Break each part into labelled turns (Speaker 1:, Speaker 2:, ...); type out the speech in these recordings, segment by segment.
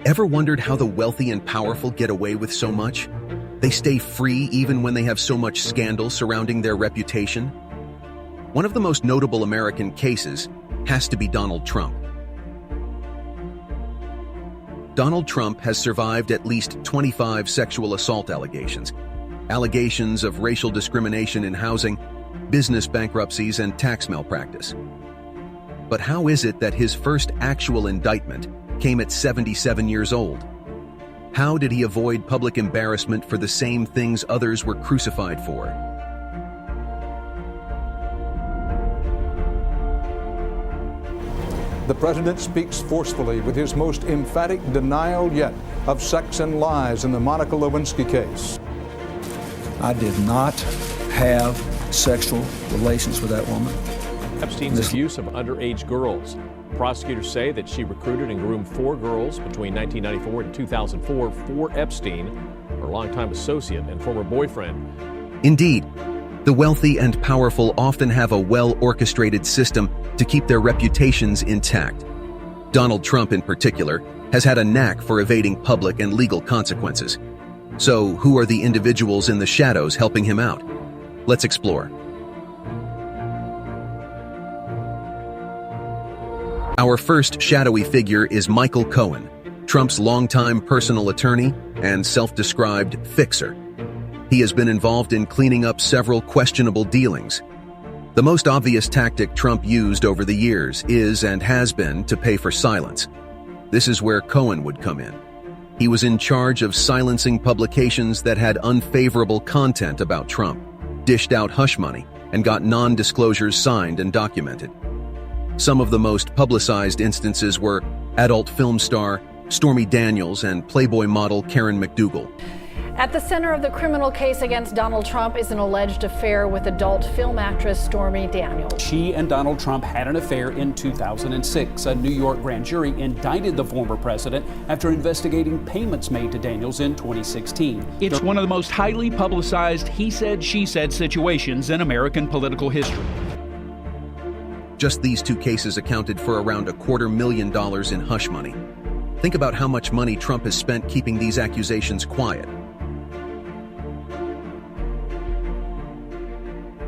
Speaker 1: Ever wondered how the wealthy and powerful get away with so much? They stay free even when they have so much scandal surrounding their reputation? One of the most notable American cases has to be Donald Trump. Donald Trump has survived at least 25 sexual assault allegations, allegations of racial discrimination in housing, business bankruptcies, and tax malpractice. But how is it that his first actual indictment came at 77 years old? How did he avoid public embarrassment for the same things others were crucified for?
Speaker 2: The president speaks forcefully with his most emphatic denial yet of sex and lies in the Monica Lewinsky case.
Speaker 3: I did not have sexual relations with that woman.
Speaker 4: Epstein's abuse of underage girls. Prosecutors say that she recruited and groomed 4 girls between 1994 and 2004 for Epstein, her longtime associate and former boyfriend.
Speaker 1: Indeed, the wealthy and powerful often have a well-orchestrated system to keep their reputations intact. Donald Trump, in particular, has had a knack for evading public and legal consequences. So, who are the individuals in the shadows helping him out? Let's explore. Our first shadowy figure is Michael Cohen, Trump's longtime personal attorney and self-described fixer. He has been involved in cleaning up several questionable dealings. The most obvious tactic Trump used over the years is and has been to pay for silence. This is where Cohen would come in. He was in charge of silencing publications that had unfavorable content about Trump, dished out hush money, and got non-disclosures signed and documented. Some of the most publicized instances were adult film star Stormy Daniels and Playboy model Karen McDougal.
Speaker 5: At the center of the criminal case against Donald Trump is an alleged affair with adult film actress Stormy Daniels.
Speaker 6: She and Donald Trump had an affair in 2006. A New York grand jury indicted the former president after investigating payments made to Daniels in 2016.
Speaker 7: It's one of the most highly publicized he said, she said situations in American political history.
Speaker 1: Just these 2 cases accounted for around $250,000 in hush money. Think about how much money Trump has spent keeping these accusations quiet.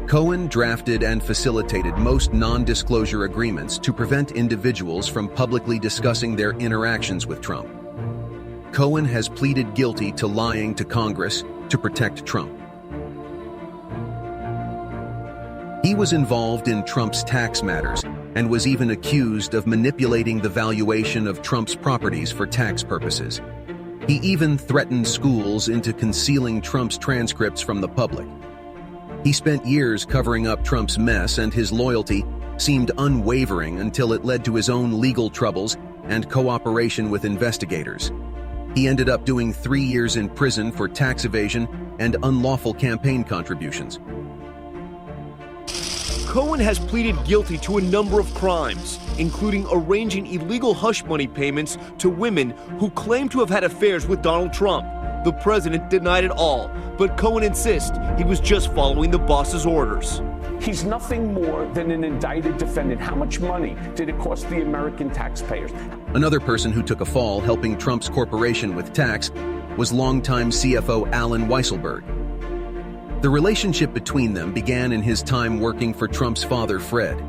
Speaker 1: Cohen drafted and facilitated most non-disclosure agreements to prevent individuals from publicly discussing their interactions with Trump. Cohen has pleaded guilty to lying to Congress to protect Trump. He was involved in Trump's tax matters and was even accused of manipulating the valuation of Trump's properties for tax purposes. He even threatened schools into concealing Trump's transcripts from the public. He spent years covering up Trump's mess, and his loyalty seemed unwavering until it led to his own legal troubles and cooperation with investigators. He ended up doing 3 years in prison for tax evasion and unlawful campaign contributions.
Speaker 8: Cohen has pleaded guilty to a number of crimes, including arranging illegal hush money payments to women who claim to have had affairs with Donald Trump. The president denied it all, but Cohen insists he was just following the boss's orders.
Speaker 9: He's nothing more than an indicted defendant. How much money did it cost the American taxpayers?
Speaker 1: Another person who took a fall helping Trump's corporation with tax was longtime CFO Allen Weisselberg. The relationship between them began in his time working for Trump's father, Fred.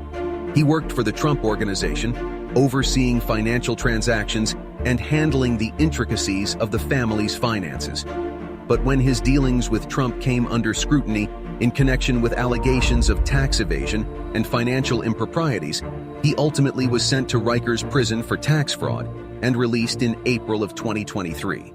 Speaker 1: He worked for the Trump Organization, overseeing financial transactions and handling the intricacies of the family's finances. But when his dealings with Trump came under scrutiny in connection with allegations of tax evasion and financial improprieties, he ultimately was sent to Rikers prison for tax fraud and released in April of 2023.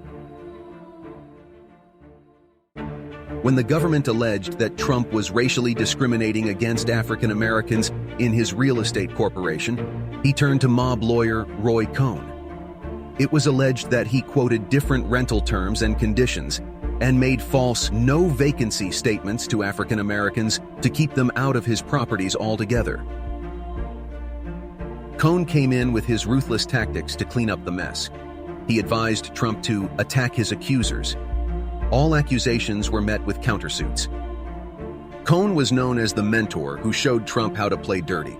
Speaker 1: When the government alleged that Trump was racially discriminating against African Americans in his real estate corporation, he turned to mob lawyer Roy Cohn. It was alleged that he quoted different rental terms and conditions and made false no-vacancy statements to African Americans to keep them out of his properties altogether. Cohn came in with his ruthless tactics to clean up the mess. He advised Trump to attack his accusers. All accusations were met with countersuits. Cohn was known as the mentor who showed Trump how to play dirty.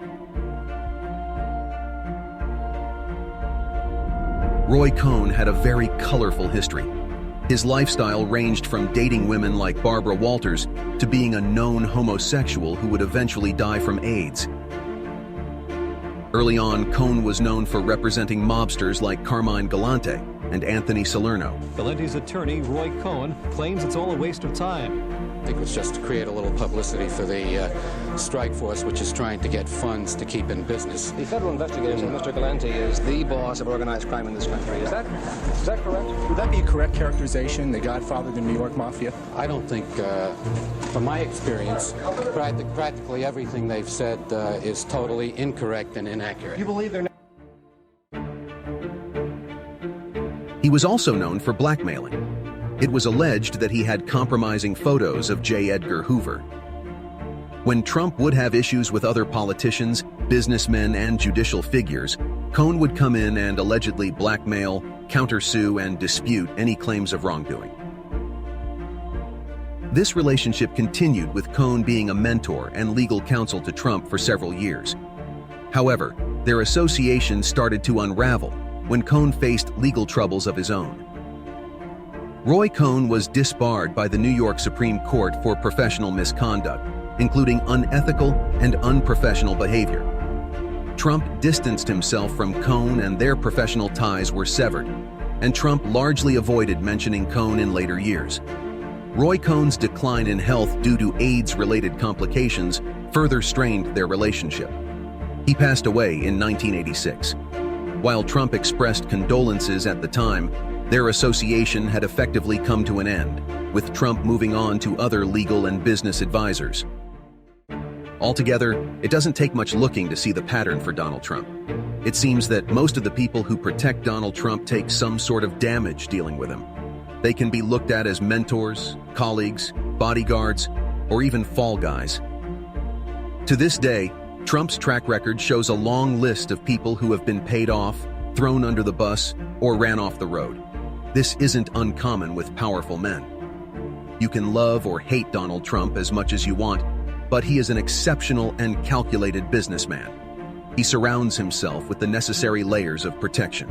Speaker 1: Roy Cohn had a very colorful history. His lifestyle ranged from dating women like Barbara Walters to being a known homosexual who would eventually die from AIDS. Early on, Cohn was known for representing mobsters like Carmine Galante and Anthony Salerno.
Speaker 10: Galante's attorney, Roy Cohn, claims it's all a waste of time.
Speaker 11: I think it was just to create a little publicity for the strike force, which is trying to get funds to keep in business.
Speaker 12: The federal investigators and Mr. Galante is the boss of organized crime in this country. Is that correct?
Speaker 13: Would that be a correct characterization, the godfather of the New York Mafia?
Speaker 11: I don't think, from my experience, practically everything they've said is totally incorrect and inaccurate.
Speaker 12: You believe they're
Speaker 1: He was also known for blackmailing. It was alleged that he had compromising photos of J. Edgar Hoover. When Trump would have issues with other politicians, businessmen, and judicial figures, Cohn would come in and allegedly blackmail, countersue, and dispute any claims of wrongdoing. This relationship continued with Cohn being a mentor and legal counsel to Trump for several years. However, their association started to unravel when Cohn faced legal troubles of his own. Roy Cohn was disbarred by the New York Supreme Court for professional misconduct, including unethical and unprofessional behavior. Trump distanced himself from Cohn and their professional ties were severed, and Trump largely avoided mentioning Cohn in later years. Roy Cohn's decline in health due to AIDS-related complications further strained their relationship. He passed away in 1986. While Trump expressed condolences at the time, their association had effectively come to an end, with Trump moving on to other legal and business advisors. Altogether, it doesn't take much looking to see the pattern for Donald Trump. It seems that most of the people who protect Donald Trump take some sort of damage dealing with him. They can be looked at as mentors, colleagues, bodyguards, or even fall guys. To this day, Trump's track record shows a long list of people who have been paid off, thrown under the bus, or ran off the road. This isn't uncommon with powerful men. You can love or hate Donald Trump as much as you want, but he is an exceptional and calculated businessman. He surrounds himself with the necessary layers of protection.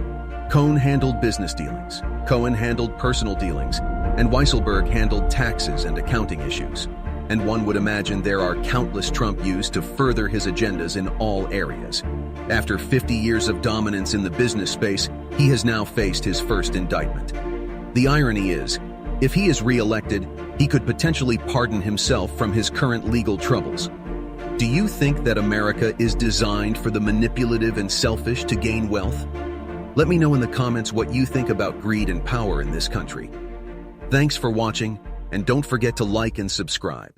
Speaker 1: Cohn handled business dealings, Cohen handled personal dealings, and Weisselberg handled taxes and accounting issues. And one would imagine there are countless Trump used to further his agendas in all areas. After 50 years of dominance in the business space, he has now faced his first indictment. The irony is, if he is re-elected, he could potentially pardon himself from his current legal troubles. Do you think that America is designed for the manipulative and selfish to gain wealth? Let me know in the comments what you think about greed and power in this country. Thanks for watching, and don't forget to like and subscribe.